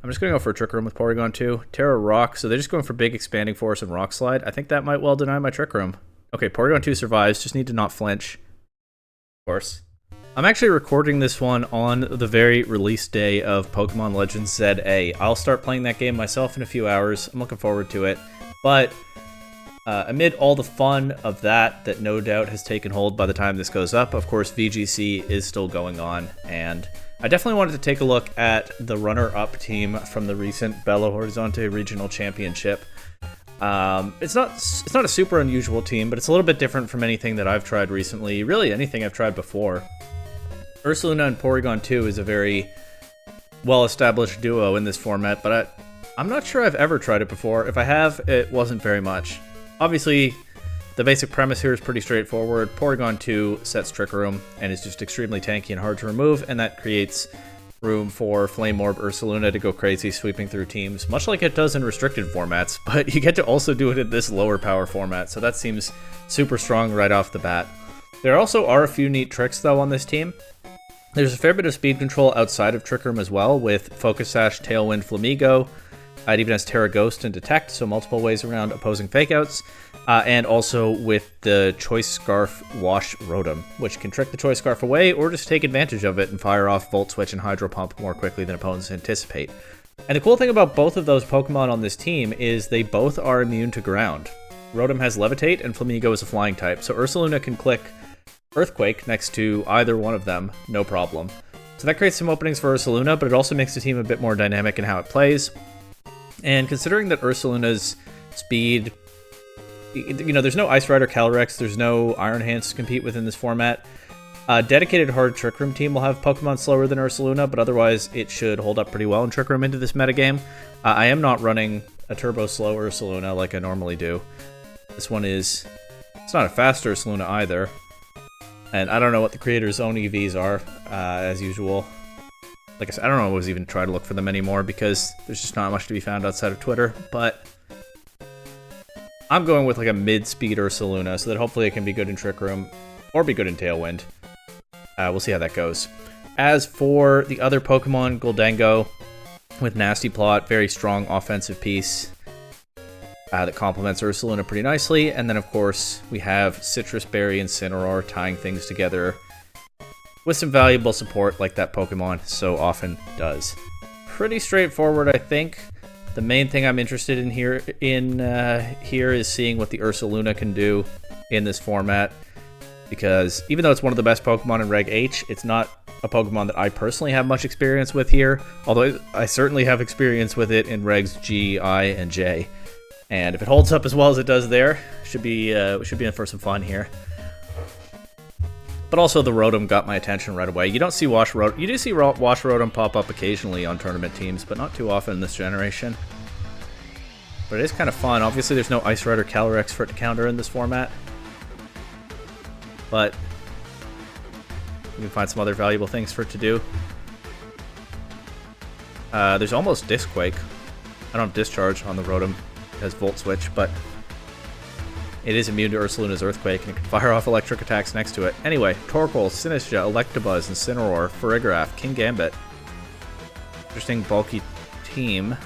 I'm just going to go for a Trick Room with Porygon 2. Terra Rock, so they're just going for big Expanding Force and Rock Slide. I think that might well deny my Trick Room. Okay, Porygon 2 survives, just need to not flinch. Of course. I'm actually recording this one on the very release day of Pokemon Legends ZA. I'll start playing that game myself in a few hours. I'm looking forward to it. But amid all the fun of that no doubt has taken hold by the time this goes up, of course VGC is still going on, and I definitely wanted to take a look at the runner-up team from the recent Belo Horizonte Regional Championship. It's not a super unusual team, but it's a little bit different from anything that I've tried recently, really anything I've tried before. Ursaluna and Porygon 2 is a very well-established duo in this format, but I'm not sure I've ever tried it before. If I have, it wasn't very much. Obviously, the basic premise here is pretty straightforward. Porygon 2 sets Trick Room and is just extremely tanky and hard to remove, and that creates room for Flame Orb Ursaluna to go crazy, sweeping through teams, much like it does in restricted formats, but you get to also do it in this lower power format, so that seems super strong right off the bat. There also are a few neat tricks, though, on this team. There's a fair bit of speed control outside of Trick Room as well, with Focus Sash, Tailwind, Flamigo. It even has Terra Ghost and Detect, so multiple ways around opposing fakeouts. And also with the Choice Scarf Wash Rotom, which can trick the Choice Scarf away or just take advantage of it and fire off Volt Switch and Hydro Pump more quickly than opponents anticipate. And the cool thing about both of those Pokemon on this team is they both are immune to ground. Rotom has Levitate and Flamigo is a flying type, so Ursaluna can click Earthquake next to either one of them, no problem. So that creates some openings for Ursaluna, but it also makes the team a bit more dynamic in how it plays. And considering that Ursaluna's speed, you know, there's no Ice Rider Calyrex, there's no Iron Hands to compete with in this format. A dedicated hard Trick Room team will have Pokemon slower than Ursaluna, but otherwise it should hold up pretty well in Trick Room into this metagame. I am not running a turbo slow Ursaluna like I normally do. This one is, it's not a fast Ursaluna either. And I don't know what the creator's own EVs are, as usual. Like I said, I don't know if I was even trying to look for them anymore because there's just not much to be found outside of Twitter, but I'm going with like a mid-speed Ursaluna so that hopefully it can be good in Trick Room or be good in Tailwind. We'll see how that goes. As for the other Pokemon, Goldango with Nasty Plot, very strong offensive piece that complements Ursaluna pretty nicely. And then, of course, we have Citrus Berry and Incineroar tying things together with some valuable support like that Pokemon so often does. Pretty straightforward, I think. The main thing I'm interested in here is seeing what the Ursaluna can do in this format, because even though it's one of the best Pokemon in Reg H, it's not a Pokemon that I personally have much experience with here, although I certainly have experience with it in Regs G, I, and J. And if it holds up as well as it does there, we should be in for some fun here. But also the Rotom got my attention right away. You don't see Wash Rotom. You do see Wash Rotom pop up occasionally on tournament teams, but not too often in this generation. But it is kind of fun. Obviously, there's no Ice Rider Calyrex for it to counter in this format. But you can find some other valuable things for it to do. There's almost Disc Quake. I don't have Discharge on the Rotom. It has Volt Switch, but it is immune to Ursaluna's Earthquake, and it can fire off electric attacks next to it. Anyway, Torkoal, Sinistcha, Electabuzz, Incineroar, Farigiraf, Kingambit. Interesting, bulky team.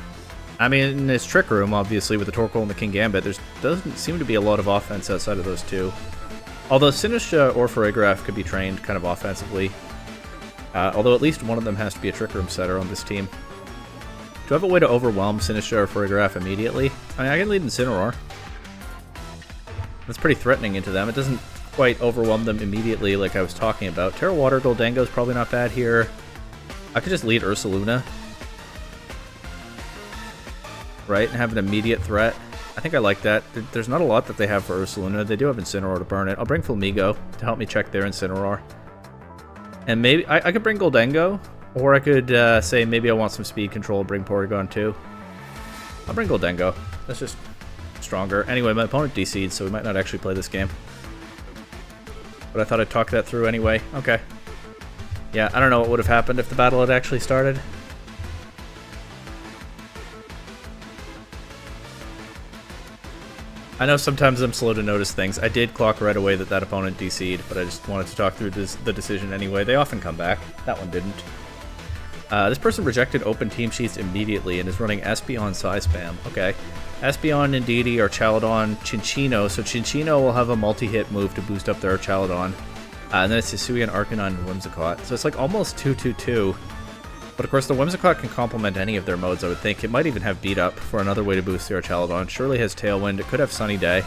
I mean, in this Trick Room, obviously, with the Torkoal and the Kingambit, there doesn't seem to be a lot of offense outside of those two. Although Sinistcha or Farigiraf could be trained kind of offensively. Although at least one of them has to be a Trick Room setter on this team. Do I have a way to overwhelm Sinistcha or Farigiraf immediately? I mean, I can lead Incineroar. That's pretty threatening into them. It doesn't quite overwhelm them immediately like I was talking about. Terra Water Goldango is probably not bad here. I could just lead Ursaluna. Right, and have an immediate threat. I think I like that. There's not a lot that they have for Ursaluna. They do have Incineroar to burn it. I'll bring Flamigo to help me check their Incineroar. And maybe I could bring Goldango, or I could say maybe I want some speed control, bring Porygon 2. I'll bring Goldango. That's just stronger. Anyway, my opponent DC'd, so we might not actually play this game. But I thought I'd talk that through anyway. Okay. Yeah, I don't know what would have happened if the battle had actually started. I know sometimes I'm slow to notice things. I did clock right away that opponent DC'd, but I just wanted to talk through the decision anyway. They often come back. That one didn't. This person rejected open team sheets immediately and is running Espeon Psy Spam. Okay. Espeon, Indeedee, or Chaladon, Chinchino. So Chinchino will have a multi-hit move to boost up their Chaladon. And then it's Hisuian, Arcanine, and Whimsicott. So it's like almost 2-2-2. But of course the Whimsicott can complement any of their modes, I would think. It might even have Beat Up for another way to boost their Chaladon. Surely has Tailwind. It could have Sunny Day.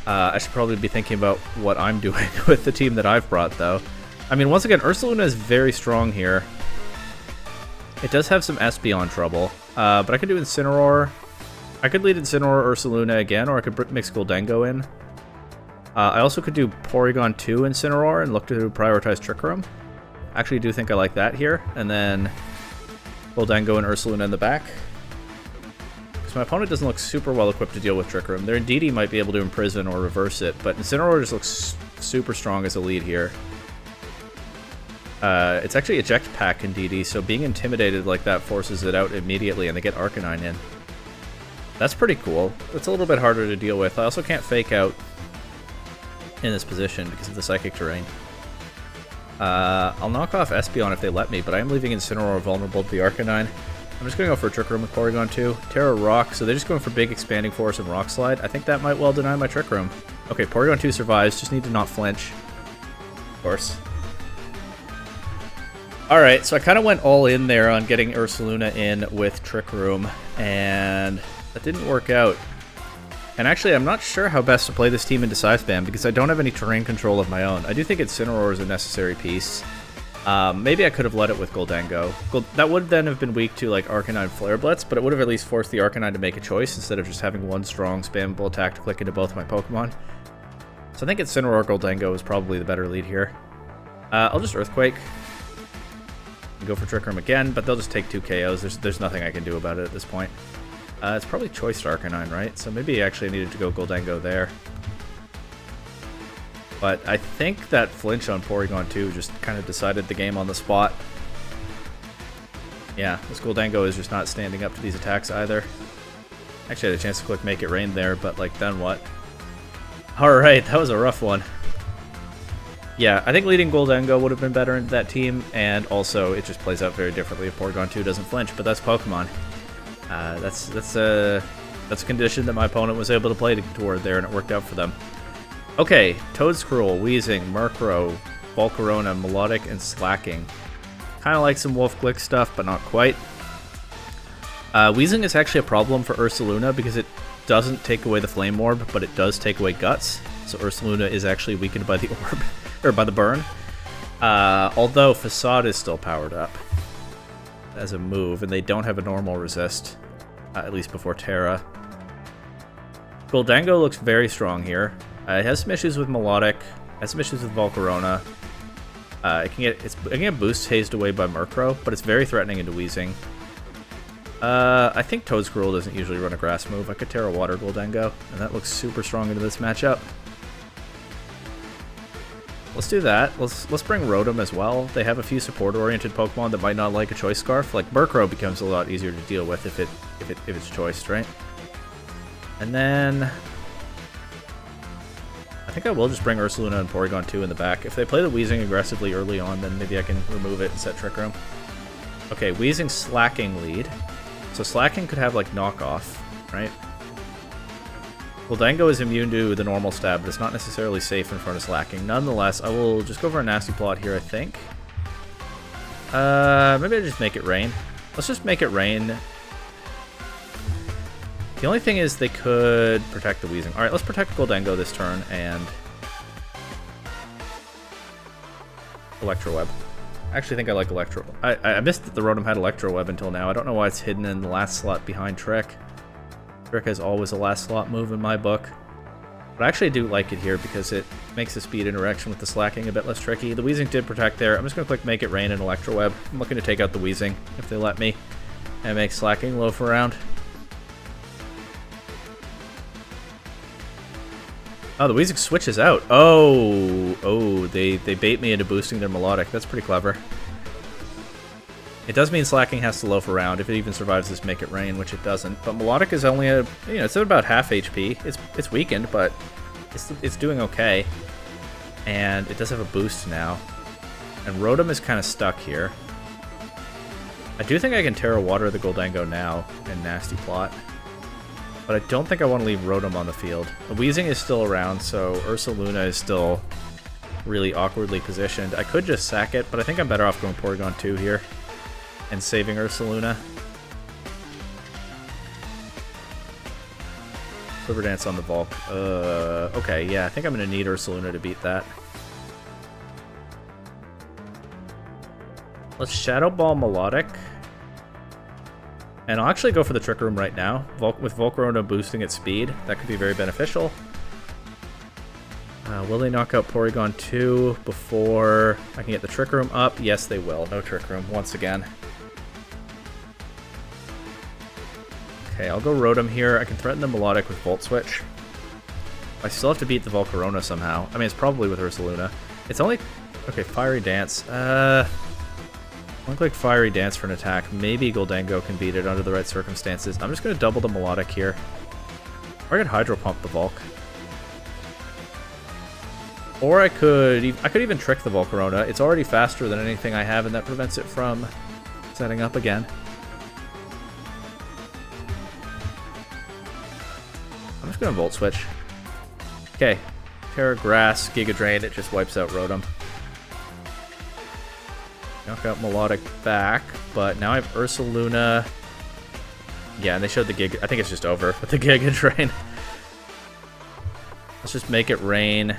I should probably be thinking about what I'm doing with the team that I've brought, though. I mean, once again, Ursaluna is very strong here. It does have some Espeon trouble, but I could do Incineroar. I could lead Incineroar Ursaluna again, or I could mix Goldengo in. I also could do Porygon 2 Incineroar and look to prioritize Trick Room. Actually, do think I like that here, and then Goldengo and Ursaluna in the back. Because my opponent doesn't look super well equipped to deal with Trick Room. Their Indeedee might be able to imprison or reverse it, but Incineroar just looks super strong as a lead here. It's actually Eject Pack Indeedee, so being intimidated like that forces it out immediately, and they get Arcanine in. That's pretty cool. It's a little bit harder to deal with. I also can't Fake Out in this position because of the Psychic Terrain. I'll knock off Espeon if they let me, but I am leaving Incineroar vulnerable to the Arcanine. I'm just going to go for a Trick Room with Porygon 2. Terra Rock, so they're just going for big Expanding Force and Rock Slide. I think that might well deny my Trick Room. Okay, Porygon 2 survives, just need to not flinch. Of course. Alright, so I kind of went all in there on getting Ursaluna in with Trick Room, and that didn't work out. And actually, I'm not sure how best to play this team into Psy Spam, because I don't have any terrain control of my own. I do think Incineroar is a necessary piece. Maybe I could have led it with Goldengo. That would then have been weak to like Arcanine Flare Blitz, but it would have at least forced the Arcanine to make a choice instead of just having one strong spammable attack to click into both my Pokemon. So I think Incineroar Goldengo is probably the better lead here. I'll just Earthquake. Go for Trick Room again, but they'll just take 2 KOs. There's nothing I can do about it at this point. It's probably Choice Arcanine, right? So maybe actually I needed to go Goldengo there. But I think that flinch on Porygon 2 just kind of decided the game on the spot. Yeah, this Goldengo is just not standing up to these attacks either. Actually, I had a chance to click Make It Rain there, but like, then what? Alright, that was a rough one. Yeah, I think leading Goldengo would have been better into that team, and also it just plays out very differently if Porygon 2 doesn't flinch, but that's Pokemon. That's a condition that my opponent was able to play toward there, and it worked out for them. Okay, Toedscruel, Weezing, Murkrow, Volcarona, Melodic, and Slacking. Kind of like some Wolf Glick stuff, but not quite. Weezing is actually a problem for Ursaluna because it doesn't take away the Flame Orb, but it does take away Guts. So Ursaluna is actually weakened by the Orb, or by the Burn. Although Facade is still powered up as a move, and they don't have a normal resist, at least before Terra. Goldengo looks very strong here. It has some issues with Melodic, has some issues with Volcarona. It can get boost hazed away by Murkrow, but it's very threatening into Weezing. I think Toedscruel doesn't usually run a grass move. I could Terra Water Goldengo, and that looks super strong into this matchup. Let's do that. Let's bring Rotom as well. They have a few support-oriented Pokemon that might not like a Choice Scarf. Like Murkrow becomes a lot easier to deal with if it's choiced, right? And then I think I will just bring Ursaluna and Porygon 2 in the back. If they play the Weezing aggressively early on, then maybe I can remove it and set Trick Room. Okay, Weezing Slacking lead. So Slacking could have like knockoff, right? Goldengo is immune to the normal stab, but it's not necessarily safe in front of Slacking. Nonetheless, I will just go for a Nasty Plot here, I think. Maybe I just Make It Rain. Let's just Make It Rain. The only thing is they could protect the Weezing. Alright, let's protect Goldengo this turn and Electro Web. I actually think I like Electro. I missed that the Rotom had Electro Web until now. I don't know why it's hidden in the last slot behind Trick. Trick is always a last slot move in my book. But I actually do like it here because it makes the speed interaction with the Slacking a bit less tricky. The Weezing did protect there. I'm just going to click Make It Rain and Electro Web. I'm looking to take out the Weezing if they let me and make Slacking loaf around. Oh, the Weezing switches out. Oh, they bait me into boosting their Melodic. That's pretty clever. It does mean Slacking has to loaf around if it even survives this Make It Rain, which it doesn't. But Melodic is only it's at about half HP. It's weakened, but it's doing okay. And it does have a boost now. And Rotom is kind of stuck here. I do think I can Terra Water the Goldango now in Nasty Plot. But I don't think I want to leave Rotom on the field. The Weezing is still around, so Ursaluna is still really awkwardly positioned. I could just sack it, but I think I'm better off going Porygon 2 here and saving Ursaluna. Quiver Dance on the Volk. Okay, yeah, I think I'm going to need Ursaluna to beat that. Let's Shadow Ball Melodic. And I'll actually go for the Trick Room right now. With Volcarona boosting its speed, that could be very beneficial. Will they knock out Porygon 2 before I can get the Trick Room up? Yes, they will. No Trick Room once again. Okay, I'll go Rotom here. I can threaten the Melodic with Volt Switch. I still have to beat the Volcarona somehow. I mean, it's probably with Ursaluna. It's only... Okay, Fiery Dance. One click Fiery Dance for an attack. Maybe Goldango can beat it under the right circumstances. I'm just going to double the Melodic here. Or I could Hydro Pump the Volk. Or I could even trick the Volcarona. It's already faster than anything I have, and that prevents it from setting up again. I'm just going to Volt Switch. Okay. Terra Grass, Giga Drain, it just wipes out Rotom. Knock out Melodic back, but now I have Ursaluna. Yeah, and they showed the Giga... I think it's just over with the Giga Drain. Let's just make it rain.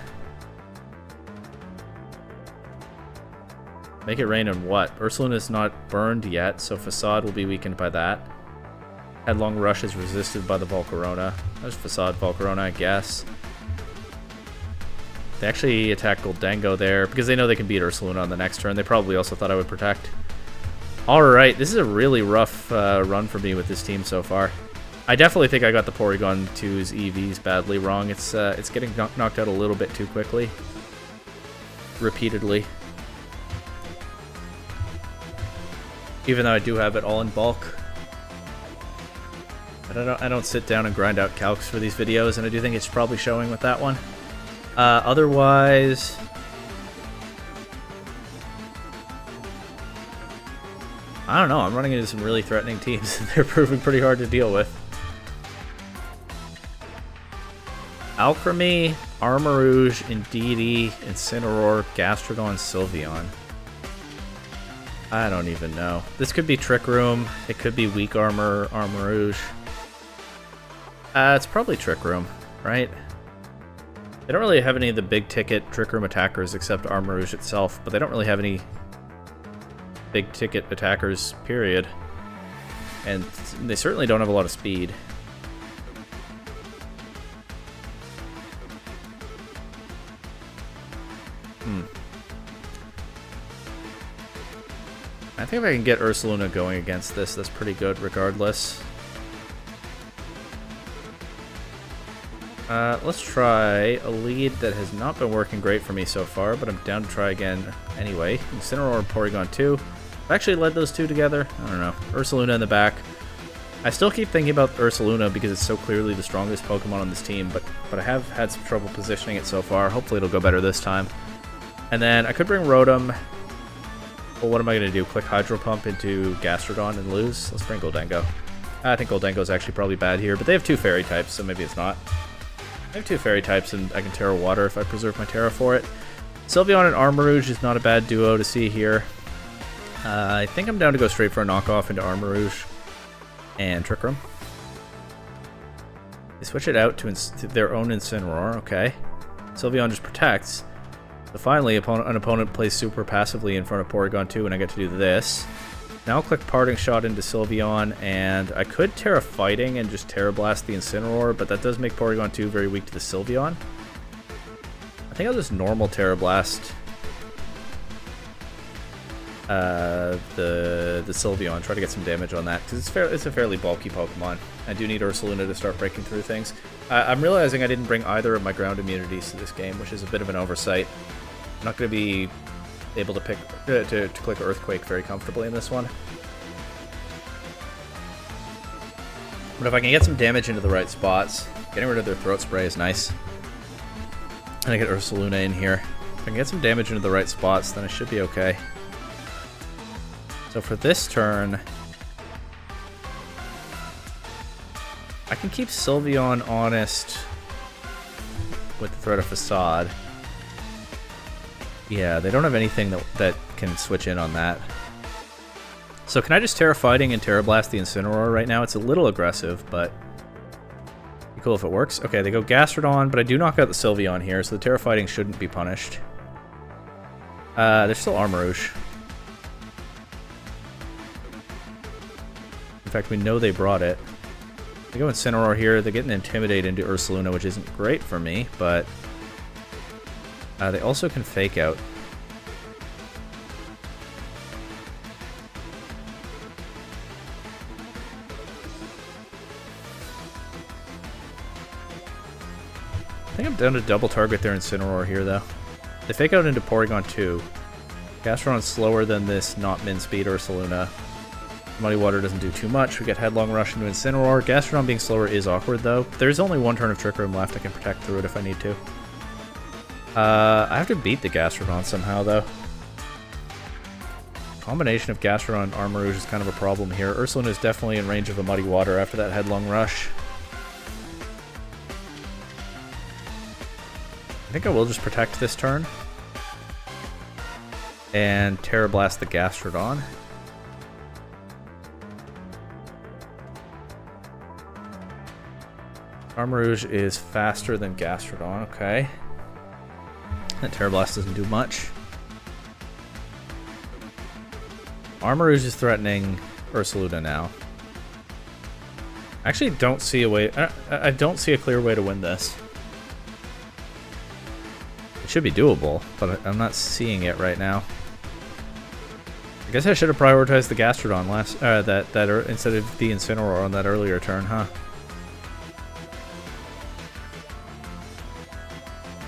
Make it rain on what? Ursaluna is not burned yet, so Facade will be weakened by that. Headlong Rush is resisted by the Volcarona. There's Facade Volcarona, I guess. They actually attack Goldango there because they know they can beat Ursaluna on the next turn. They probably also thought I would protect. Alright, this is a really rough run for me with this team so far. I definitely think I got the Porygon 2's EVs badly wrong. It's getting knocked out a little bit too quickly. Repeatedly. Even though I do have it all in bulk. But I don't sit down and grind out calcs for these videos, and I do think it's probably showing with that one. Otherwise... I don't know, I'm running into some really threatening teams. They're proving pretty hard to deal with. Alchemy, Armarouge, Indeedee, Incineroar, Gastrodon, Sylveon. I don't even know. This could be Trick Room. It could be Weak Armor, Armarouge. It's probably Trick Room, right? They don't really have any of the big ticket Trick Room attackers except Armarouge itself, but they don't really have any big ticket attackers, period. And they certainly don't have a lot of speed. I think if I can get Ursaluna going against this, that's pretty good regardless. Let's try a lead that has not been working great for me so far, but I'm down to try again anyway. Incineroar and Porygon 2. I've actually led those two together. I don't know. Ursaluna in the back. I still keep thinking about Ursaluna because it's so clearly the strongest Pokemon on this team, but I have had some trouble positioning it so far. Hopefully it'll go better this time. And then I could bring Rotom. Well, what am I going to do? Click Hydro Pump into Gastrodon and lose? Let's bring Goldango. I think Goldango is actually probably bad here, but they have two Fairy types, so maybe it's not. I have two Fairy types, and I can Terra Water if I preserve my Terra for it. Sylveon and Armarouge is not a bad duo to see here. I think I'm down to go straight for a knockoff into Armarouge and Trick Room. They switch it out to their own Incineroar, okay. Sylveon just protects. So finally, an opponent plays super passively in front of Porygon 2, and I get to do this. Now I'll click Parting Shot into Sylveon, and I could Terra Fighting and just Terra Blast the Incineroar, but that does make Porygon 2 very weak to the Sylveon. I think I'll just normal Terra Blast the Sylveon, try to get some damage on that, because it's a fairly bulky Pokemon. I do need Ursaluna to start breaking through things. I'm realizing I didn't bring either of my ground immunities to this game, which is a bit of an oversight. I'm not going to be able to pick to click Earthquake very comfortably in this one. But if I can get some damage into the right spots, getting rid of their Throat Spray is nice. And I get Ursaluna in here. If I can get some damage into the right spots, then I should be okay. So So for this turn, I can keep Sylveon honest with the threat of Facade. Yeah, they don't have anything that can switch in on that. So can I just Terra Fighting and Terra Blast the Incineroar right now? It's a little aggressive, but it'd be cool if it works. Okay, they go Gastrodon, but I do knock out the Sylveon here, so the Terra Fighting shouldn't be punished. There's still Armarouge. In fact, we know they brought it. They go Incineroar here. They're getting Intimidate into Ursaluna, which isn't great for me, but they also can Fake Out. I think I'm down to double target their Incineroar here, though. They Fake Out into Porygon 2. Gastrodon's slower than this not min speed Ursaluna. Muddy Water doesn't do too much. We get Headlong Rush into Incineroar. Gastrodon being slower is awkward, though. There's only one turn of Trick Room left. I can protect through it if I need to. I have to beat the Gastrodon somehow, though. Combination of Gastrodon and Armarouge is kind of a problem here. Ursaluna is definitely in range of a Muddy Water after that Headlong Rush. I think I will just protect this turn. And Terra Blast the Gastrodon. Armarouge is faster than Gastrodon, okay. That Terra Blast doesn't do much. Armarouge is threatening Ursaluna now. I actually don't see a way. I don't see a clear way to win this. It should be doable, but I'm not seeing it right now. I guess I should have prioritized the Gastrodon last, instead of the Incineroar on that earlier turn, huh?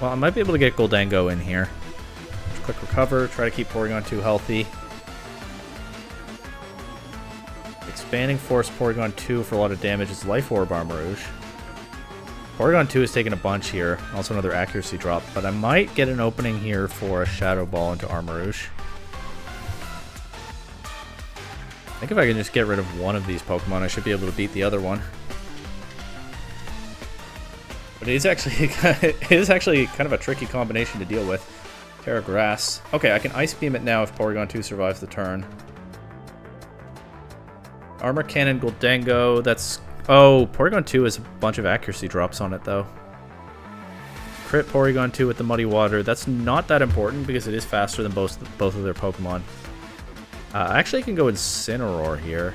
Well, I might be able to get Goldango in here. Just click Recover, try to keep Porygon 2 healthy. Expanding Force Porygon 2 for a lot of damage is Life Orb Armarouge. Porygon 2 is taking a bunch here, also another accuracy drop, but I might get an opening here for a Shadow Ball into Armarouge. I think if I can just get rid of one of these Pokemon, I should be able to beat the other one. But it is actually kind of a tricky combination to deal with. Terra Grass. Okay, I can Ice Beam it now if Porygon 2 survives the turn. Armor Cannon, Goldango, that's... Oh, Porygon 2 has a bunch of accuracy drops on it, though. Crit Porygon 2 with the Muddy Water. That's not that important because it is faster than both of their Pokemon. I actually can go Incineroar here.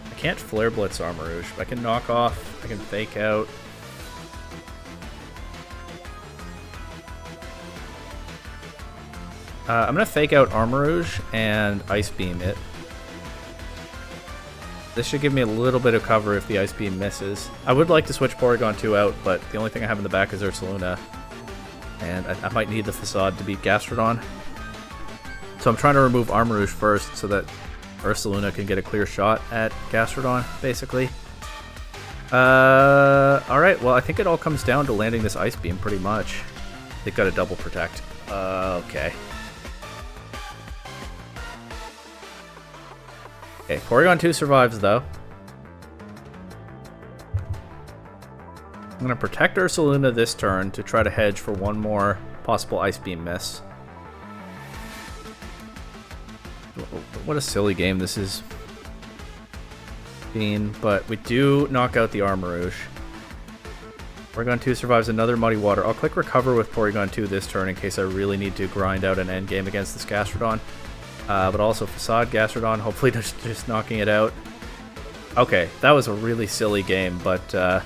I can't Flare Blitz Armarouge, but I can knock off, I can Fake Out. I'm going to Fake Out Armarouge and Ice Beam it. This should give me a little bit of cover if the Ice Beam misses. I would like to switch Porygon 2 out, but the only thing I have in the back is Ursaluna. And I might need the Facade to beat Gastrodon. So I'm trying to remove Armarouge first so that Ursaluna can get a clear shot at Gastrodon, basically. Alright, well I think it all comes down to landing this Ice Beam pretty much. They've got a double protect. Okay. Okay, Porygon 2 survives, though. I'm going to protect Ursaluna this turn to try to hedge for one more possible Ice Beam miss. What a silly game this is being, but we do knock out the Armarouge. Porygon 2 survives another Muddy Water. I'll click Recover with Porygon 2 this turn in case I really need to grind out an endgame against this Gastrodon. But also Facade Gastrodon, hopefully just knocking it out. Okay, that was a really silly game, but I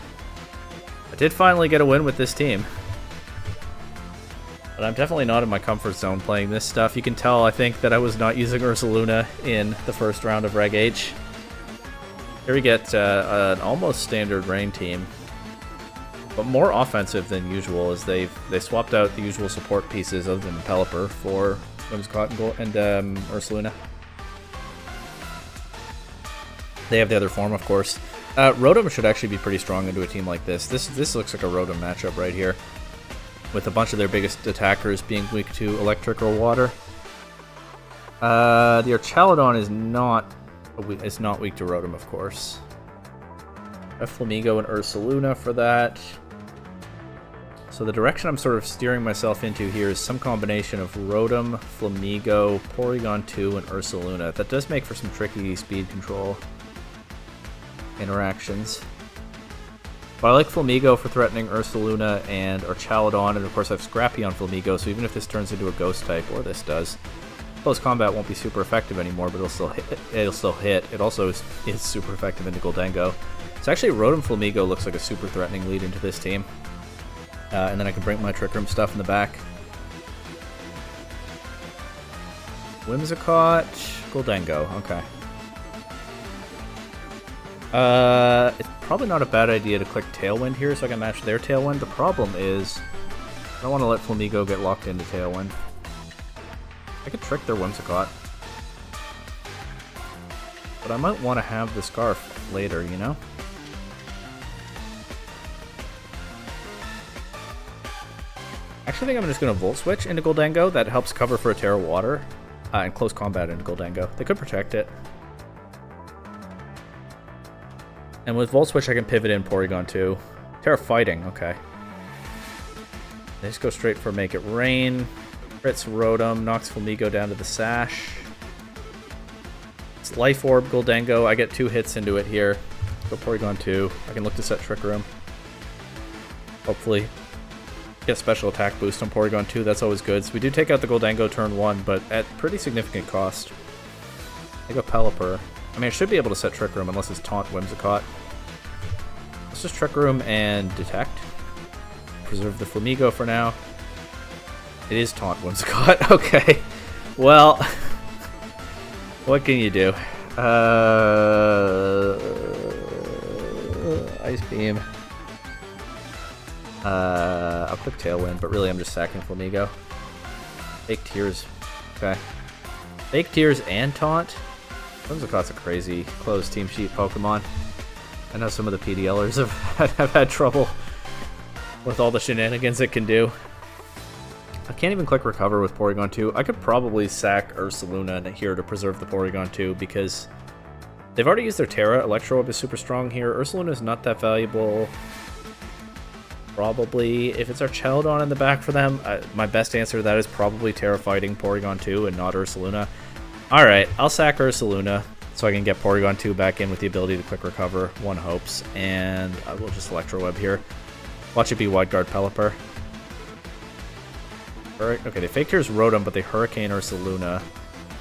did finally get a win with this team. But I'm definitely not in my comfort zone playing this stuff. You can tell, I think, that I was not using Ursaluna in the first round of Reg H. Here we get an almost standard Rain team, but more offensive than usual, as they swapped out the usual support pieces other than Pelipper for Whimsicott and Ursaluna. They have the other form, of course. Rotom should actually be pretty strong into a team like this. This looks like a Rotom matchup right here, with a bunch of their biggest attackers being weak to electric or water. The Archaludon is not weak to Rotom, of course. A Flamigo and Ursaluna for that. So the direction I'm sort of steering myself into here is some combination of Rotom, Flamigo, Porygon 2, and Ursaluna. That does make for some tricky speed control interactions. But I like Flamigo for threatening Ursaluna and Archaludon, and of course I have Scrappy on Flamigo, so even if this turns into a Ghost type, or this does, close combat won't be super effective anymore, but it'll still hit. It also is super effective into Goldengo. So actually Rotom Flamigo looks like a super threatening lead into this team. And then I can bring my Trick Room stuff in the back. Whimsicott, Goldengo, okay. It's probably not a bad idea to click Tailwind here so I can match their Tailwind. The problem is, I don't want to let Flamigo get locked into Tailwind. I could trick their Whimsicott. But I might want to have the Scarf later, you know? Actually, I think I'm just going to Volt Switch into Goldengo. That helps cover for a Terra Water. And close combat into Goldengo. They could protect it. And with Volt Switch, I can pivot in Porygon 2. Terra Fighting, okay. They just go straight for Make It Rain. Crits Rotom, knocks Flamigo down to the Sash. It's Life Orb Goldengo. I get 2 hits into it here. Go Porygon 2. I can look to set Trick Room. Hopefully get special attack boost on Porygon 2. That's always good. So we do take out the Goldengo turn 1, but at pretty significant cost. I go Pelipper. I mean, I should be able to set Trick Room unless it's Taunt Whimsicott. Let's just Trick Room and Detect. Preserve the Flamigo for now. It is Taunt Whimsicott. Okay. Well, what can you do? Ice Beam. I'll click Tailwind, but really I'm just sacking Flamigo. Fake Tears. Okay. Fake Tears and Taunt? Whimsicott's a crazy closed team sheet Pokemon. I know some of the PDLers have had trouble with all the shenanigans it can do. I can't even click Recover with Porygon 2. I could probably sack Ursaluna here to preserve the Porygon 2 because they've already used their Terra. Electro Web is super strong here. Ursaluna is not that valuable. Probably, if it's Archaludon in the back for them, my best answer to that is probably Terra Fighting Porygon 2 and not Ursaluna. Alright, I'll sack Ursaluna so I can get Porygon 2 back in with the ability to click Recover, one hopes, and I will just Electro Web here. Watch it be Wide Guard Pelipper. Okay, they Fake Tears Rotom, but they Hurricane Ursaluna.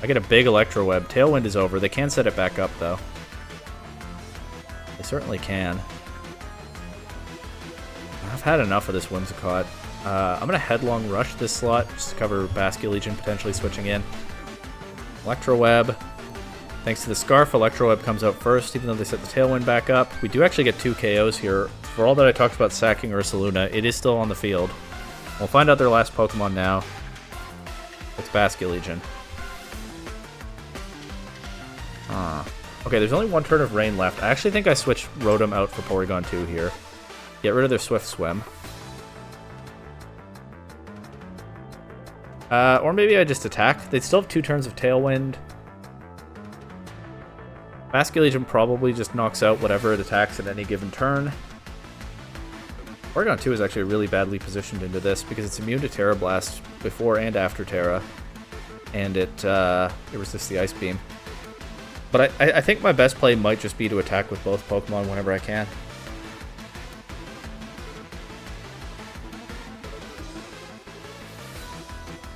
I get a big Electro Web. Tailwind is over. They can set it back up, though. They certainly can. I've had enough of this Whimsicott. I'm going to Headlong Rush this slot, just to cover Basculegion potentially switching in. Electro Web. Thanks to the Scarf, Electro Web comes out first, even though they set the Tailwind back up. We do actually get 2 KOs here. For all that I talked about sacking Ursaluna, it is still on the field. We'll find out their last Pokemon now. It's Basculegion. Okay, there's only 1 turn of Rain left. I actually think I switched Rotom out for Porygon 2 here. Get rid of their Swift Swim. Or maybe I just attack. They still have 2 turns of Tailwind. Basculegion probably just knocks out whatever it attacks at any given turn. Porygon 2 is actually really badly positioned into this because it's immune to Terra Blast before and after Terra. And it resists the Ice Beam. But I think my best play might just be to attack with both Pokemon whenever I can.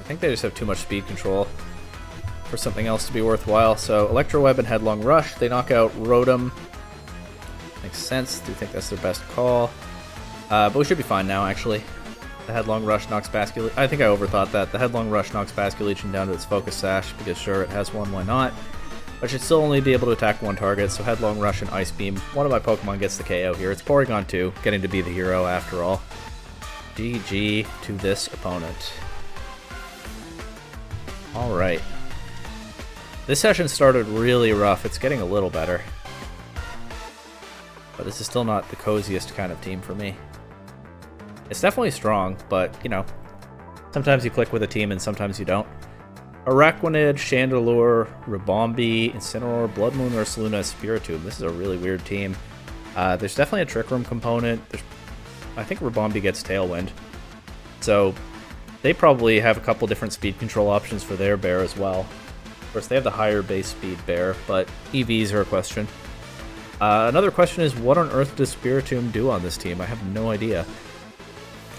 I think they just have too much speed control for something else to be worthwhile. So Electro Web and Headlong Rush, they knock out Rotom. Makes sense. Do think that's their best call. But we should be fine now, actually. The Headlong Rush knocks Basculegion. I think I overthought that. The Headlong Rush knocks Basculegion down to its Focus Sash, because sure, it has one, why not? But should still only be able to attack 1 target, so Headlong Rush and Ice Beam. One of my Pokemon gets the KO here. It's Porygon 2, getting to be the hero after all. GG to this opponent. Alright. This session started really rough. It's getting a little better. But this is still not the coziest kind of team for me. It's definitely strong, but, you know, sometimes you click with a team and sometimes you don't. Araquanid, Chandelure, Ribombee, Incineroar, Blood Moon, Ursaluna, Spiritomb. This is a really weird team. There's definitely a Trick Room component. I think Ribombee gets Tailwind. So they probably have a couple different speed control options for their bear as well. Of course, they have the higher base speed bear, but EVs are a question. Another question is, what on earth does Spiritomb do on this team? I have no idea.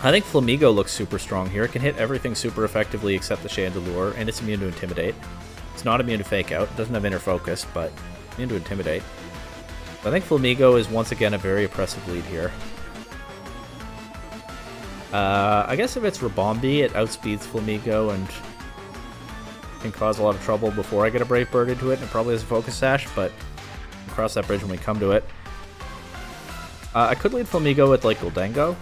I think Flamigo looks super strong here. It can hit everything super effectively except the Chandelure, and it's immune to Intimidate. It's not immune to Fake Out. It doesn't have Inner Focus, but immune to Intimidate. I think Flamigo is once again a very oppressive lead here. I guess if it's Ribombee, it outspeeds Flamigo and can cause a lot of trouble before I get a Brave Bird into it, and it probably has a Focus Sash, but we'll cross that bridge when we come to it. I could lead Flamigo with, like, Gholdengo,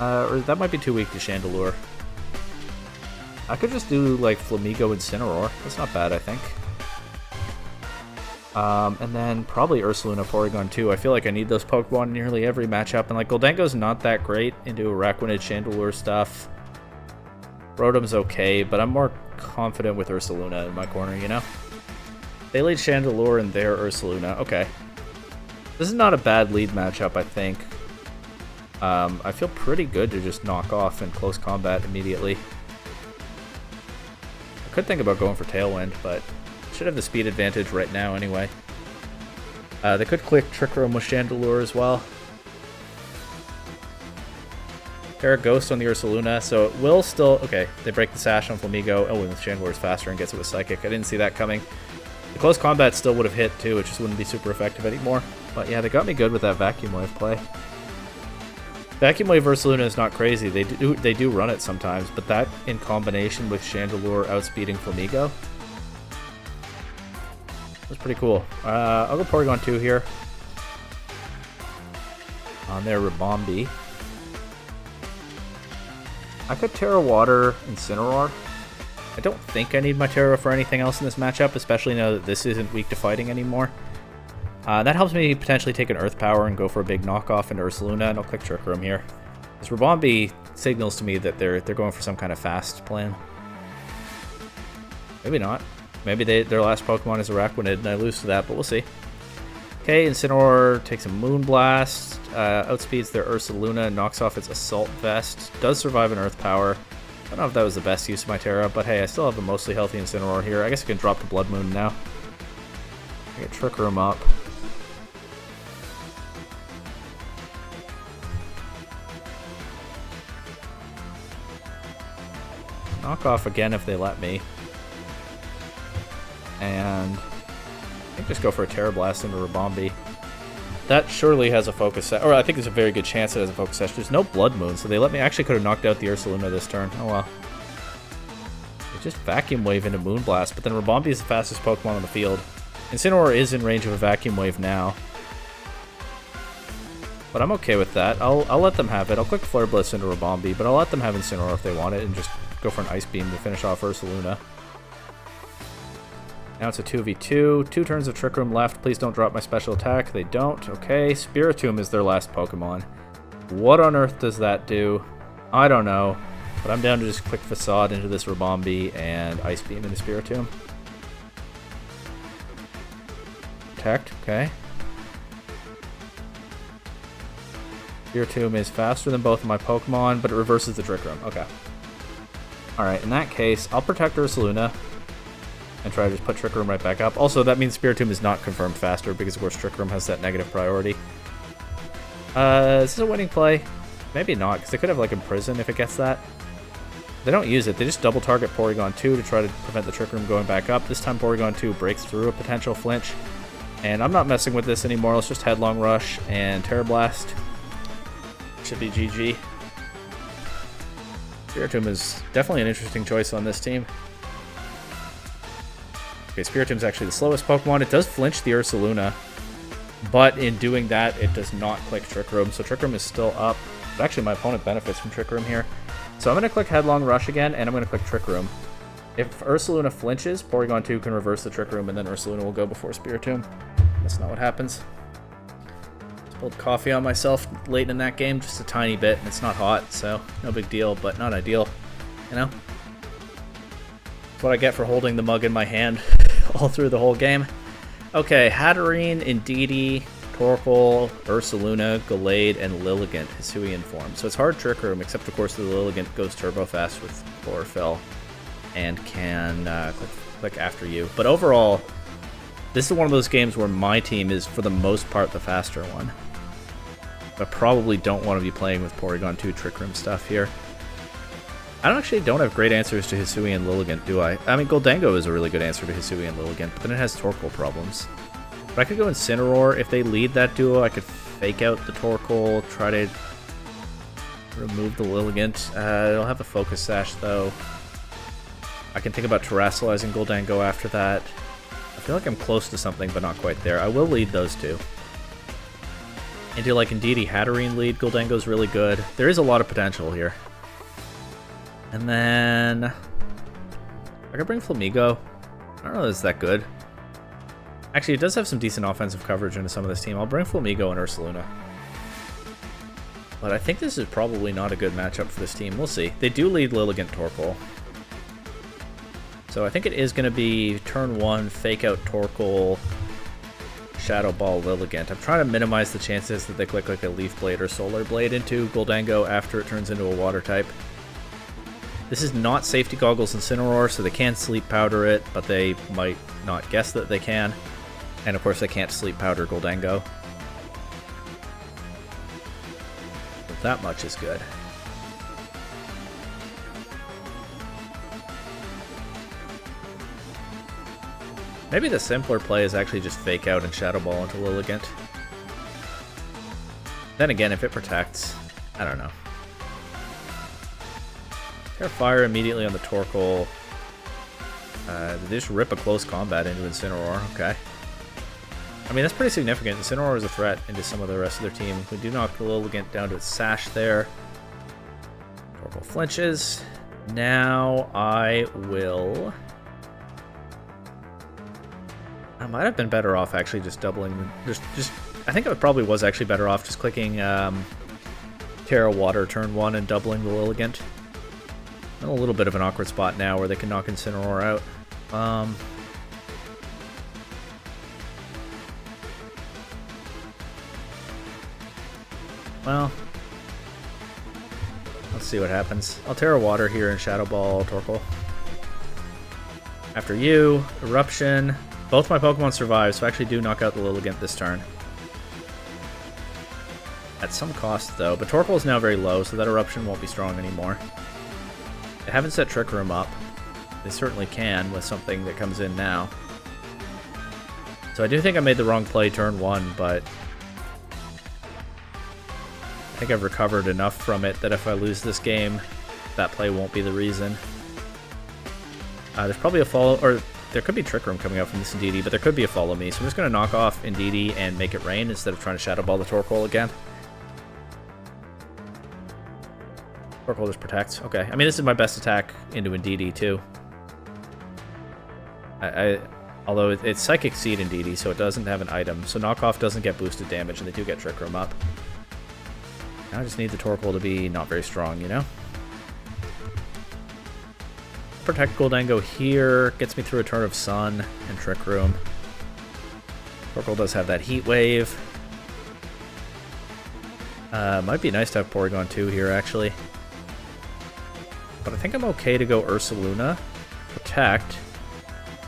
or that might be too weak to Chandelure. I could just do, like, Flamigo Incineroar. That's not bad, I think. And then probably Ursaluna Porygon 2. I feel like I need those Pokemon in nearly every matchup, and, like, Gholdengo's not that great into Araquanid Chandelure stuff. Rotom's okay, but I'm more confident with Ursaluna in my corner, you know? They lead Chandelure and their Ursaluna. Okay. This is not a bad lead matchup, I think. I feel pretty good to just knock off in close combat immediately. I could think about going for Tailwind, but should have the speed advantage right now anyway. They could click Trick Room with Chandelure as well. Terra Ghost on the Ursaluna, so it will still... Okay, they break the Sash on Flamigo. Oh, and the Chandelure is faster and gets it with Psychic. I didn't see that coming. The close combat still would have hit too, it just wouldn't be super effective anymore. But yeah, they got me good with that Vacuum Wave play. Vacuum Wave Ursaluna is not crazy. They do run it sometimes, but that in combination with Chandelure outspeeding Flamigo was pretty cool. I'll go Porygon 2 here on their Ribombee. I could Terra Water Incineroar. I don't think I need my Terra for anything else in this matchup, especially now that this isn't weak to fighting anymore. That helps me potentially take an Earth Power and go for a big knockoff into Ursaluna, and I'll click Trick Room here. This Ribombee signals to me that they're going for some kind of fast plan. Maybe not. Maybe their last Pokemon is Araquanid, and I lose to that, but we'll see. Okay, Incineroar takes a Moonblast, outspeeds their Ursaluna, knocks off its Assault Vest, does survive an Earth Power. I don't know if that was the best use of my Terra, but hey, I still have a mostly healthy Incineroar here. I guess I can drop the Blood Moon now. I get Trick Room up. Knock off again if they let me. And I think just go for a Terra Blast into Ribombee. That surely has a Focus Sash, or I think there's a very good chance it has a Focus Sash. There's no Blood Moon, so they let me. Actually could have knocked out the Ursaluna this turn. Oh well. They just Vacuum Wave into Moonblast, but then Ribombee is the fastest Pokemon on the field. Incineroar is in range of a Vacuum Wave now. But I'm okay with that. I'll let them have it. I'll click Flare Blitz into Ribombee, but I'll let them have Incineroar if they want it and just go for an Ice Beam to finish off Ursaluna. Now it's a 2v2. 2 turns of Trick Room left. Please don't drop my special attack. They don't. Okay, Spiritomb is their last Pokemon. What on earth does that do? I don't know. But I'm down to just click Facade into this Ribombee and Ice Beam into Spiritomb. Protect, okay. Spiritomb is faster than both of my Pokemon, but it reverses the Trick Room. Okay. Alright, in that case, I'll protect Ursaluna and try to just put Trick Room right back up. Also, that means Spiritomb is not confirmed faster because, of course, Trick Room has that negative priority. Is this a winning play? Maybe not, because they could have, like, Imprison if it gets that. They don't use it. They just double target Porygon 2 to try to prevent the Trick Room going back up. This time Porygon 2 breaks through a potential flinch. And I'm not messing with this anymore. Let's just Headlong Rush and Terra Blast. Should be GG. Spiritomb is definitely an interesting choice on this team. Okay, Spiritomb's actually the slowest Pokemon. It does flinch the Ursaluna, but in doing that, it does not click Trick Room, so Trick Room is still up. But actually, my opponent benefits from Trick Room here. So I'm going to click Headlong Rush again, and I'm going to click Trick Room. If Ursaluna flinches, Porygon 2 can reverse the Trick Room, and then Ursaluna will go before Spiritomb. That's not what happens. Let's Pulled coffee on myself late in that game, just a tiny bit, and it's not hot, so no big deal, but not ideal, you know? That's what I get for holding the mug in my hand all through the whole game. Okay, Hatterene, Indeedee, Torkoal, Ursaluna, Gallade, and Lilligant, Hisuian form. So it's hard Trick Room, except of course the Lilligant goes turbo fast with Chlorophyll and can click after you. But overall, this is one of those games where my team is, for the most part, the faster one. I probably don't want to be playing with Porygon 2 Trick Room stuff here. I don't have great answers to Hisuian and Lilligant, do I? I mean, Goldango is a really good answer to Hisuian and Lilligant, but then it has Torkoal problems. But I could go Incineroar. If they lead that duo, I could fake out the Torkoal, try to remove the Lilligant. It'll have a Focus Sash, though. I can think about Terrasolizing Goldango after that. I feel like I'm close to something, but not quite there. I will lead those two. And do like Indeedee Hatterene lead. Goldango's really good. There is a lot of potential here. And then I could bring Flamigo. I don't know if it's that good. Actually, it does have some decent offensive coverage into some of this team. I'll bring Flamigo and Ursaluna. But I think this is probably not a good matchup for this team. We'll see. They do lead Lilligant Torkoal. So I think it is going to be turn 1, fake out Torkoal, Shadow Ball Lilligant. I'm trying to minimize the chances that they click like a Leaf Blade or Solar Blade into Goldango after it turns into a Water type. This is not Safety Goggles Incineroar, so they can Sleep Powder it, but they might not guess that they can. And of course they can't Sleep Powder Goldango. But that much is good. Maybe the simpler play is actually just fake out and Shadow Ball into Lilligant. Then again, if it protects, I don't know. Tear Fire immediately on the Torkoal. They just rip a close combat into Incineroar. Okay. I mean, that's pretty significant. Incineroar is a threat into some of the rest of their team. We do knock the Lilligant down to its Sash there. Torkoal flinches. Now I will... I might have been better off actually just doubling... I think I probably was actually better off just clicking Terra Water turn 1 and doubling the Lilligant. In a little bit of an awkward spot now where they can knock Incineroar out. Well, let's see what happens. I'll Terra Water here and Shadow Ball Torkoal. After you, Eruption. Both my Pokemon survive, so I actually do knock out the Lilligant this turn. At some cost, though. But Torkoal is now very low, so that Eruption won't be strong anymore. They haven't set Trick Room up. They certainly can with something that comes in now. So I do think I made the wrong play turn 1, but I think I've recovered enough from it that if I lose this game, that play won't be the reason. There's probably a follow, or there could be Trick Room coming out from this Indeedee, but there could be a Follow Me. So I'm just going to knock off Indeedee and make it rain instead of trying to Shadow Ball the Torkoal again. Torkoal just protects. Okay. I mean, this is my best attack into Indeedee, too. Although it's Psychic Seed Indeedee, so it doesn't have an item. So knockoff doesn't get boosted damage, and they do get Trick Room up. Now I just need the Torkoal to be not very strong, you know? Protect Goldango here. Gets me through a turn of Sun and Trick Room. Torkoal does have that Heat Wave. Might be nice to have Porygon 2 here, actually. But I think I'm okay to go Ursaluna. Protect.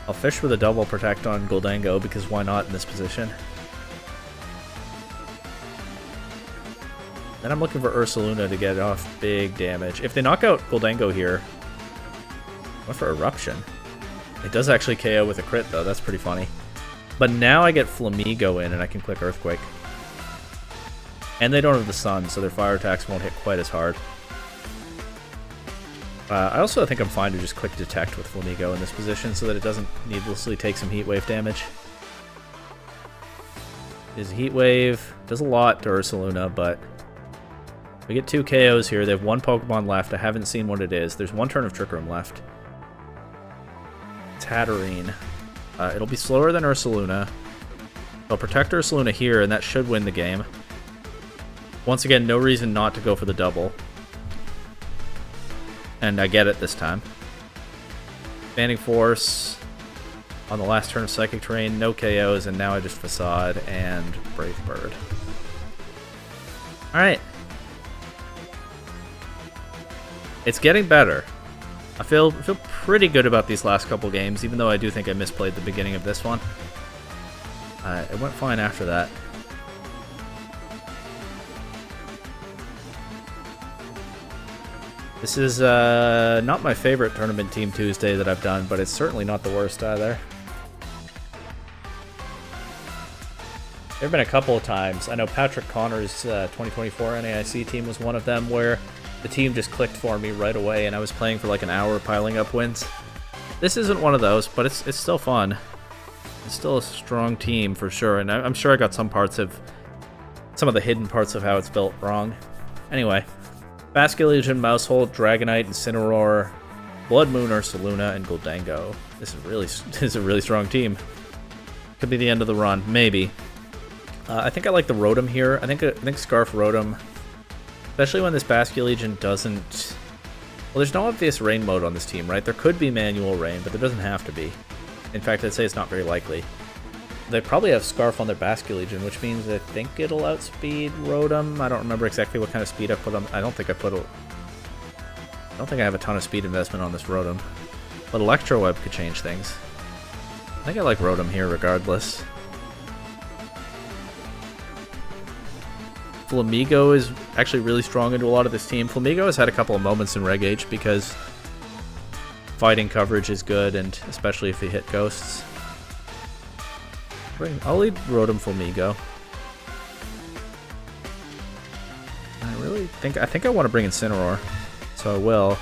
I'll fish with a double Protect on Goldango, because why not in this position? Then I'm looking for Ursaluna to get off big damage. If they knock out Goldango here... I went for Eruption. It does actually KO with a crit, though. That's pretty funny. But now I get Flamigo in, and I can click Earthquake. And they don't have the Sun, so their fire attacks won't hit quite as hard. I also think I'm fine to just click Detect with Flamigo in this position so that it doesn't needlessly take some Heat Wave damage. His Heat Wave does a lot to Ursaluna, but we get 2 KOs here. They have 1 Pokemon left. I haven't seen what it is. There's 1 turn of Trick Room left. It's Hatterene. It'll be slower than Ursaluna. I'll protect Ursaluna here, and that should win the game. Once again, no reason not to go for the double. And I get it this time. Expanding Force on the last turn of Psychic Terrain, no KOs, and now I just Facade and Brave Bird. Alright. It's getting better. I feel pretty good about these last couple games, even though I do think I misplayed the beginning of this one. It went fine after that. This is not my favorite Tournament Team Tuesday that I've done, but it's certainly not the worst either. There have been a couple of times. I know Patrick Connor's 2024 NAIC team was one of them where the team just clicked for me right away and I was playing for like an hour piling up wins. This isn't one of those, but it's still fun. It's still a strong team for sure, and I'm sure I got some of the hidden parts of how it's built wrong. Anyway, Basculegion, Mousehold, Dragonite, Incineroar, Blood Moon, Ursaluna, and Goldango. This is a really strong team. Could be the end of the run, maybe. I think I like the Rotom here. I think Scarf Rotom, especially when this Basculegion doesn't... Well, there's no obvious rain mode on this team, right? There could be manual rain, but there doesn't have to be. In fact, I'd say it's not very likely. They probably have Scarf on their Basculegion, which means I think it'll outspeed Rotom. I don't remember exactly what kind of speed I put on. I don't think I have a ton of speed investment on this Rotom. But Electro Web could change things. I think I like Rotom here regardless. Flamigo is actually really strong into a lot of this team. Flamigo has had a couple of moments in Reg H because fighting coverage is good, and especially if he hit ghosts. I'll lead Rotom Flamigo. I think I want to bring Incineroar, so I will.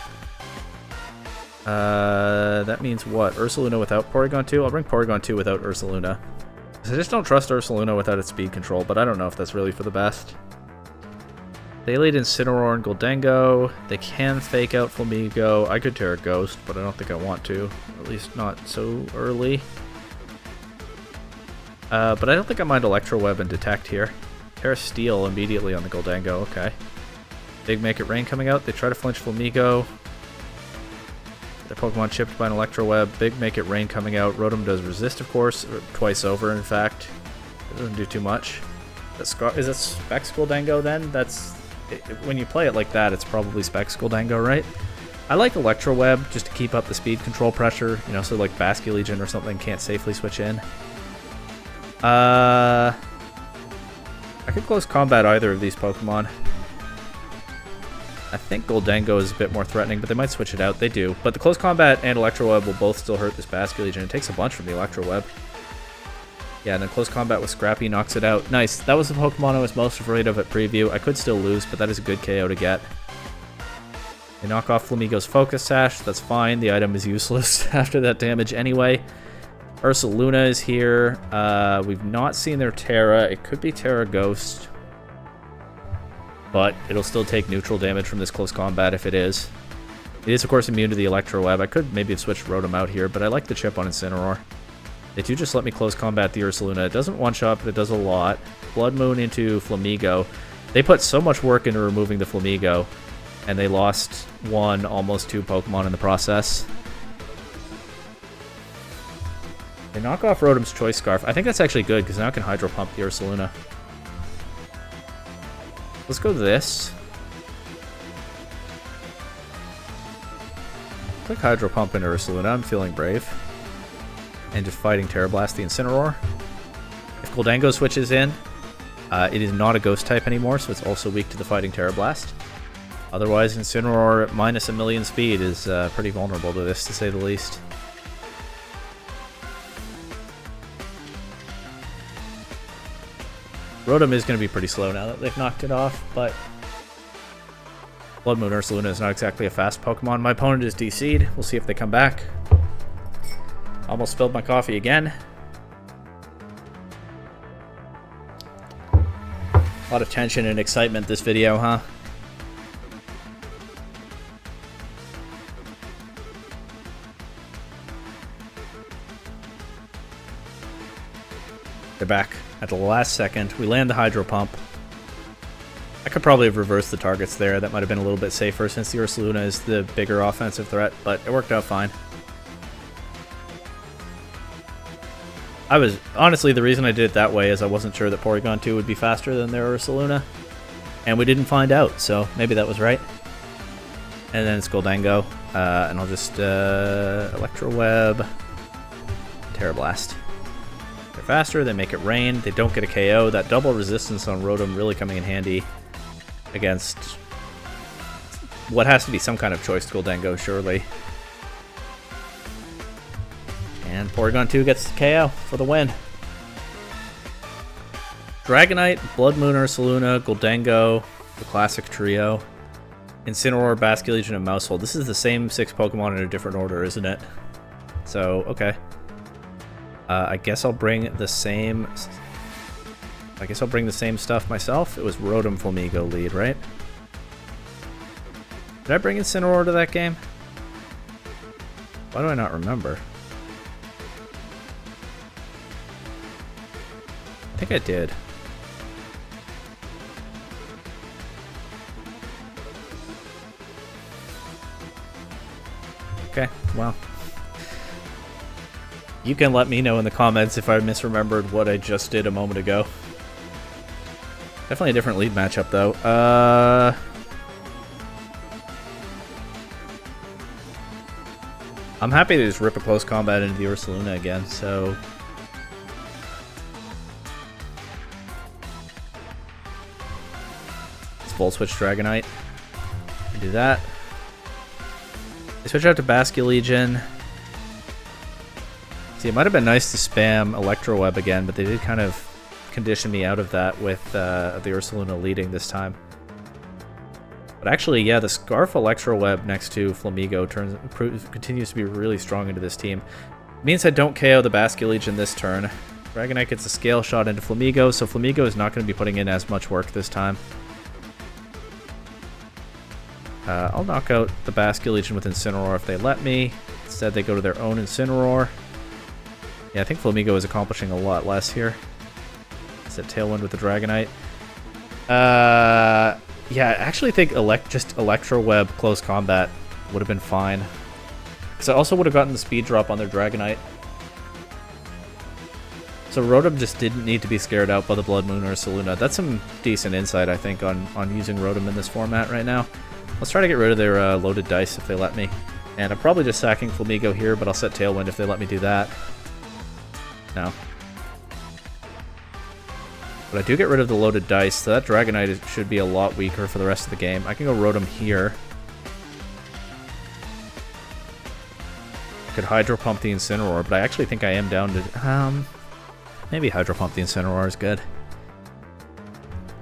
That means what? Ursaluna without Porygon 2? I'll bring Porygon 2 without Ursaluna. I just don't trust Ursaluna without its speed control, but I don't know if that's really for the best. They lead Incineroar and Goldango. They can fake out Flamigo. I could Terra Ghost, but I don't think I want to. At least not so early. But I don't think I mind Electro Web and Detect here. Terra Steel immediately on the Goldango. Okay. Big Make It Rain coming out. They try to flinch Flamigo. Their Pokemon chipped by an Electro Web. Big Make It Rain coming out. Rotom does resist, of course. Twice over, in fact. It doesn't do too much. Is it Specs Goldango then? When you play it like that, it's probably Specs Goldango, right? I like Electro Web just to keep up the speed control pressure, you know, so like Basculegion or something can't safely switch in. I could close combat either of these Pokemon. I think Goldango is a bit more threatening, but they might switch it out. They do. But the close combat and Electro Web will both still hurt this Basculegion. It takes a bunch from the Electro Web. Yeah, and then close combat with Scrappy knocks it out. Nice. That was the Pokemon I was most afraid of at preview. I could still lose, but that is a good KO to get. They knock off Flamigo's Focus Sash. That's fine. The item is useless after that damage anyway. Ursaluna is here. We've not seen their Terra. It could be Terra Ghost. But it'll still take neutral damage from this close combat if it is. It is, of course, immune to the Electro Web. I could maybe have switched Rotom out here, but I like the chip on Incineroar. They do just let me close combat the Ursaluna. It doesn't one-shot, but it does a lot. Blood Moon into Flamigo. They put so much work into removing the Flamigo, and they lost one, almost two Pokemon in the process. They knock off Rotom's Choice Scarf. I think that's actually good, because now I can Hydro Pump the Ursaluna. Let's go this. Click Hydro Pump into Ursaluna. I'm feeling brave. And just fighting Terra Blast the Incineroar. If Goldango switches in, it is not a Ghost type anymore, so it's also weak to the fighting Terra Blast. Otherwise, Incineroar at minus 1,000,000 speed is pretty vulnerable to this, to say the least. Rotom is going to be pretty slow now that they've knocked it off, but Blood Moon Ursaluna is not exactly a fast Pokemon. My opponent is DC'd. We'll see if they come back. Almost spilled my coffee again. A lot of tension and excitement this video, huh? They're back at the last second. We land the Hydro Pump. I could probably have reversed the targets there. That might have been a little bit safer since the Ursaluna is the bigger offensive threat, but it worked out fine. Honestly, the reason I did it that way is I wasn't sure that Porygon 2 would be faster than their Ursaluna. And we didn't find out, so maybe that was right. And then it's Goldango, and I'll just Electro Web, Terra Blast. They're faster, they make it rain, they don't get a KO. That double resistance on Rotom really coming in handy against what has to be some kind of choice Goldango, surely. And Porygon 2 gets the KO for the win. Dragonite, Blood Moon Ursaluna, Goldango, the classic trio. Incineroar, Basculegion, and Maushold. This is the same 6 Pokemon in a different order, isn't it? So, okay. I guess I'll bring the same... stuff myself. It was Rotom Flamigo lead, right? Did I bring Incineroar to that game? Why do I not remember? I think I did. Okay, well. You can let me know in the comments if I misremembered what I just did a moment ago. Definitely a different lead matchup, though. I'm happy to just rip a close combat into the Ursaluna again, so... Let's Volt Switch Dragonite. Do that. I switch out to Basculegion. See, it might have been nice to spam Electro Web again, but they did kind of condition me out of that with the Ursaluna leading this time. But actually, yeah, the Scarf Electro Web next to Flamigo continues to be really strong into this team. It means I don't KO the Basculegion this turn. Dragonite gets a Scale Shot into Flamigo, so Flamigo is not going to be putting in as much work this time. I'll knock out the Basculegion with Incineroar if they let me. Instead, they go to their own Incineroar. Yeah, I think Flamigo is accomplishing a lot less here. Set Tailwind with the Dragonite. Yeah, I actually think just Electro Web close combat would have been fine. Because I also would have gotten the speed drop on their Dragonite. So Rotom just didn't need to be scared out by the Blood Moon or Ursaluna. That's some decent insight, I think, on using Rotom in this format right now. Let's try to get rid of their loaded dice if they let me. And I'm probably just sacking Flamigo here, but I'll set Tailwind if they let me do that. No. But I do get rid of the loaded dice, so that Dragonite should be a lot weaker for the rest of the game. I can go Rotom here. I could Hydro Pump the Incineroar, but I actually think I am down to... maybe Hydro Pump the Incineroar is good.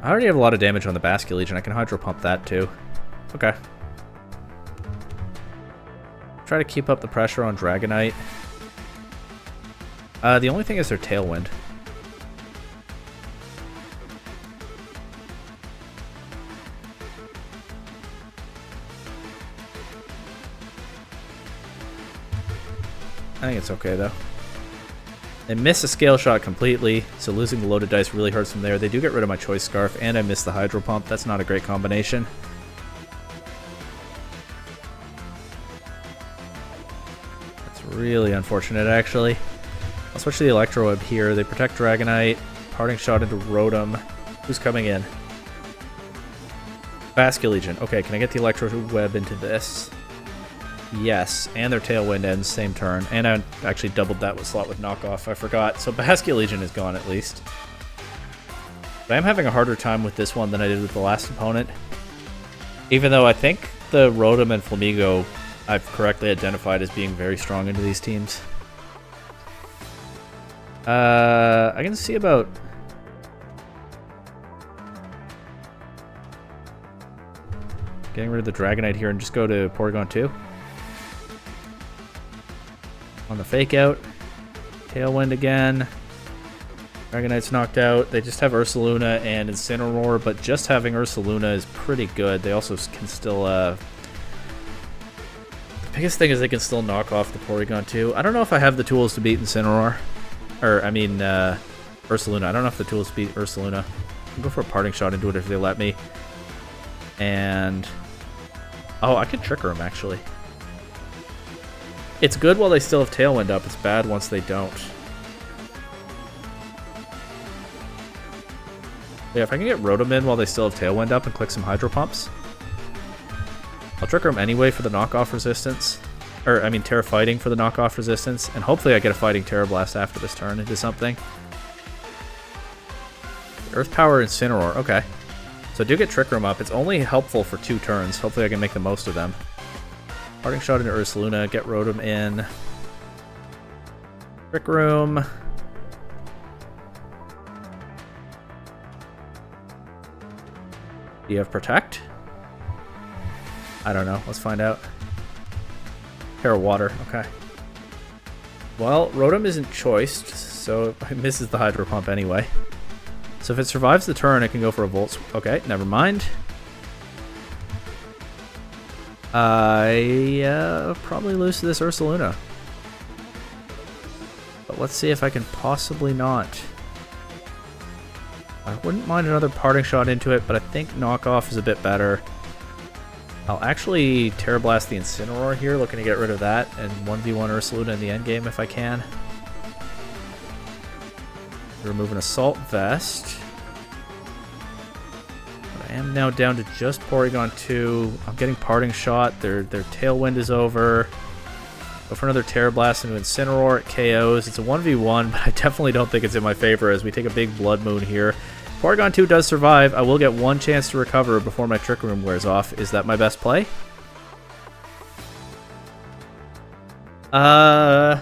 I already have a lot of damage on the Basculegion. I can Hydro Pump that too. Okay. Try to keep up the pressure on Dragonite. The only thing is their Tailwind. I think it's okay, though. They miss a Scale Shot completely, so losing the loaded dice really hurts them there. They do get rid of my Choice Scarf, and I miss the Hydro Pump. That's not a great combination. That's really unfortunate, actually. I'll switch to the Electro Web here. They protect Dragonite. Parting Shot into Rotom. Who's coming in? Basculegion. Okay, can I get the Electro Web into this? Yes, and their Tailwind ends same turn. And I actually doubled that slot with Knockoff. I forgot. So Basculegion is gone at least. But I am having a harder time with this one than I did with the last opponent. Even though I think the Rotom and Flamigo I've correctly identified as being very strong into these teams. I can see about... getting rid of the Dragonite here and just go to Porygon 2. On the Fake Out. Tailwind again. Dragonite's knocked out. They just have Ursaluna and Incineroar, but just having Ursaluna is pretty good. They also can still... the biggest thing is they can still knock off the Porygon 2. I don't know if I have the tools to beat Incineroar. Or, I mean, Ursaluna. I don't know if the tools to beat Ursaluna. I'll go for a Parting Shot into it if they let me. And... oh, I could Trick Room, actually. It's good while they still have Tailwind up. It's bad once they don't. Yeah, if I can get Rotom in while they still have Tailwind up and click some Hydro Pumps. I'll Trick Room anyway for the knockoff resistance. Or, I mean, Terra Fighting for the knockoff resistance. And hopefully I get a Fighting Terra Blast after this turn into something. Earth Power Incineroar. Okay. So I do get Trick Room up. It's only helpful for 2 turns. Hopefully I can make the most of them. Parting Shot into Ursaluna. Get Rotom in. Trick Room. Do you have Protect? I don't know. Let's find out. Terra Water. Okay. Well, Rotom isn't choiced, so it misses the Hydro Pump anyway. So if it survives the turn, it can go for a Volt. Okay, never mind. I probably lose to this Ursaluna. But let's see if I can possibly not. I wouldn't mind another Parting Shot into it, but I think Knockoff is a bit better. I'll actually Terra Blast the Incineroar here, looking to get rid of that, and 1v1 Ursaluna in the endgame if I can. Remove an Assault Vest. But I am now down to just Porygon 2. I'm getting Parting Shot. Their Tailwind is over. Go for another Terra Blast into Incineroar. It KOs. It's a 1v1, but I definitely don't think it's in my favor as we take a big Blood Moon here. Porygon 2 does survive. I will get 1 chance to recover before my Trick Room wears off. Is that my best play? I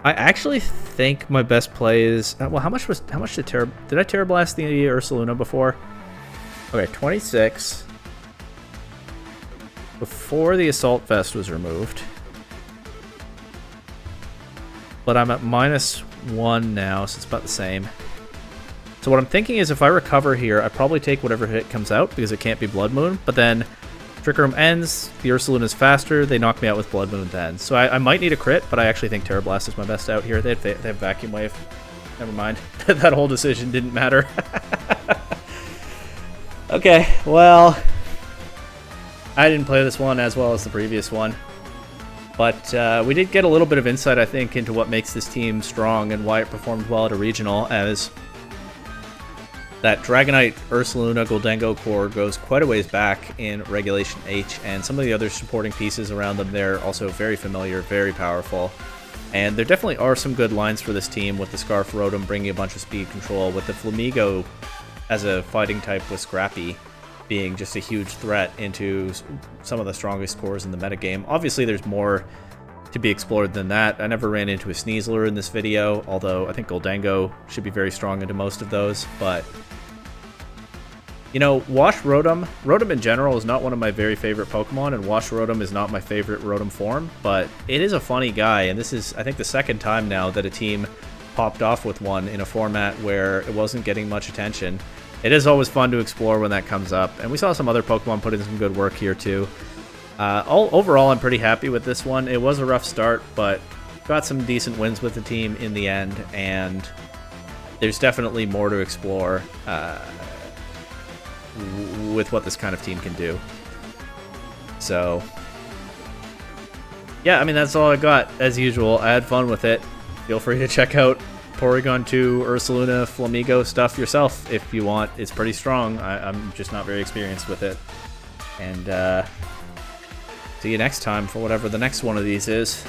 actually think my best play is... well, how much did I Terra Blast the Ursaluna before? Okay, 26. Before the Assault Vest was removed. But I'm at -1 now, so it's about the same. So what I'm thinking is if I recover here, I probably take whatever hit comes out because it can't be Blood Moon. But then Trick Room ends, the Ursaluna is faster, they knock me out with Blood Moon then. So I might need a crit, but I actually think Terra Blast is my best out here. They have Vacuum Wave. Never mind. That whole decision didn't matter. Okay, well, I didn't play this one as well as the previous one. But we did get a little bit of insight, I think, into what makes this team strong and why it performed well at a regional, as that Dragonite Ursaluna Goldengo core goes quite a ways back in Regulation H, and some of the other supporting pieces around them there also very familiar, very powerful. And there definitely are some good lines for this team, with the Scarf Rotom bringing a bunch of speed control, with the Flamigo as a fighting type with Scrappy being just a huge threat into some of the strongest cores in the metagame. Obviously there's more to be explored than that. I never ran into a Sneasler in this video, although I think Goldengo should be very strong into most of those. But, you know, Wash Rotom. Rotom in general is not one of my very favorite Pokemon, and Wash Rotom is not my favorite Rotom form, but it is a funny guy, and this is, I think, the second time now that a team popped off with one in a format where it wasn't getting much attention. It is always fun to explore when that comes up, and we saw some other Pokemon put in some good work here too. Overall, I'm pretty happy with this one. It was a rough start, but got some decent wins with the team in the end, and there's definitely more to explore with what this kind of team can do. So, yeah, I mean, that's all I got. As usual, I had fun with it. Feel free to check out Porygon 2, Ursaluna, Flamigo stuff yourself if you want. It's pretty strong. I'm just not very experienced with it. And see you next time for whatever the next one of these is.